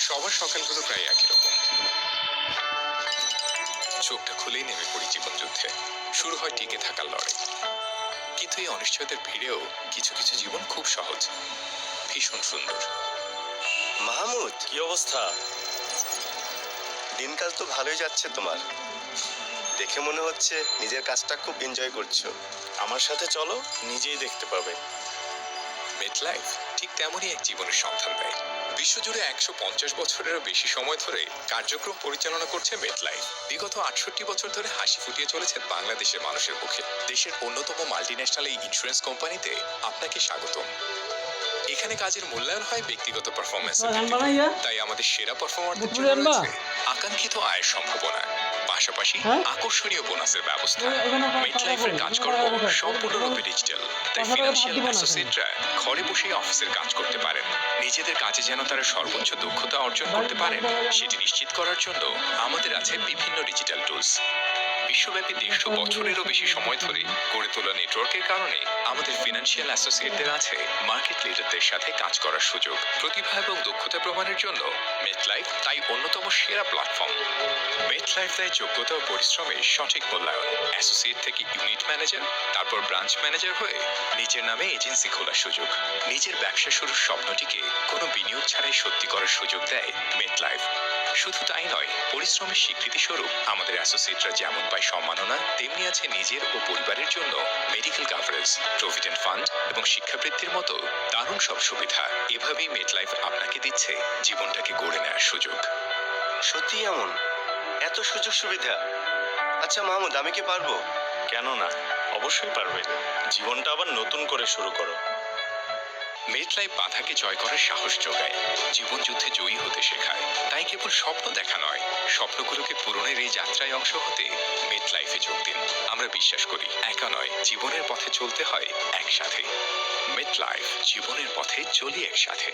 সবার সকালগুলো প্রায় একই রকম। চোখটা খুলেই নেমে পড়ি জীবন যুদ্ধে। শুরু হয় টিকে থাকার লড়াই। কিন্তু এই অনিশ্চয়তার ভিড়েও কিছু কিছু জীবন খুব সহজ, ভীষণ সুন্দর। মাহমুদ, কি অবস্থা? দিনকাল তো ভালোই যাচ্ছে তোমার। দেখে মনে হচ্ছে নিজের কাজটা খুব এনজয় করছো। আমার সাথে চলো, নিজেই দেখতে পাবে। মেটলাইফ ঠিক তেমনই এক জীবনের সন্ধান দেয়। বিশ্বজুড়ে ১৫০ বছরেরও বেশি সময় ধরে কার্যক্রম পরিচালনা করছে মেটলাইফ। বিগত ৬৮ বছর ধরে হাসি ফুটিয়ে চলেছেন বাংলাদেশের মানুষের মুখে। দেশের অন্যতম মাল্টিন্যাশনাল এই ইন্স্যুরেন্স কোম্পানিতে আপনাকে স্বাগতম। এখানে কাজের মূল্যায়ন হয় ব্যক্তিগত পারফরমেন্স, তাই আমাদের সেরা পারফর্মারদের জন্য রয়েছে আকাঙ্ক্ষিত আয়ের সম্ভাবনা, পাশাপাশি আকর্ষণীয় বোনাসের ব্যবস্থা। মেটলাইফের কাজকর্ম সম্পূর্ণরূপে ডিজিটাল, তাই ফিনান্সিয়াল অ্যাসোসিয়েটরা ঘরে বসেই অফিসের কাজ করতে পারেন। নিজেদের কাজে যেন তারা সর্বোচ্চ দক্ষতা অর্জন করতে পারেন, সেটি নিশ্চিত করার জন্য আমাদের আছে বিভিন্ন ডিজিটাল টুলস। বিশ্বব্যাপী ১৫০ বছরেরও বেশি সময় ধরে গড়ে তোলা নেটওয়ার্কের কারণে আমাদের ফিনান্সিয়াল অ্যাসোসিয়েটদের আছে মার্কেট লিডারদের সাথে কাজ করার সুযোগ। প্রতিভা এবং দক্ষতা প্রমাণের জন্য মেটলাইফ তাই অন্যতম সেরা প্ল্যাটফর্ম। মেটলাইফ দেয় যোগ্যতা ও পরিশ্রমের সঠিক মূল্যায়ন। অ্যাসোসিয়েট থেকে ইউনিট ম্যানেজার, তারপর ব্রাঞ্চ ম্যানেজার হয়ে নিজের নামে এজেন্সি খোলার সুযোগ। নিজের ব্যবসা শুরুর স্বপ্নটিকে কোনো বিনিয়োগ ছাড়াই সত্যি করার সুযোগ দেয় মেটলাইফ। শুধু তাই নয়, পরিশ্রমের স্বীকৃতি স্বরূপ আমাদের অ্যাসোসিয়েটরা যেমন পায় সম্মাননা, তেমনি আছে নিজের ও পরিবারের জন্য মেডিকেল কাভারেজ, প্রভিডেন্ট ফান্ড এবং শিক্ষাবৃত্তির মতো দারুণ সব সুবিধা। এভাবেই মেটলাইফ আপনাকে দিচ্ছে জীবনটাকে গড়ে নেওয়ার সুযোগ। সত্যি এমন এত সুযোগ সুবিধা? আচ্ছা মাহমুদ, আমি কি পারবো? কেন না, অবশ্যই পারবে। জীবনটা আবার নতুন করে শুরু করো। মেটলাইফ বাধাকে জয় করার সাহস যোগায়, জীবন যুদ্ধে জয়ী হতে শেখায়। তাই কেবল স্বপ্ন দেখা নয়, স্বপ্নগুলোকে পূরণের এই যাত্রায় অংশ হতে মেটলাইফে যোগ দিন। আমরা বিশ্বাস করি একা নয়, জীবনের পথে চলতে হয় একসাথে। মেটলাইফ, জীবনের পথে চলি একসাথে।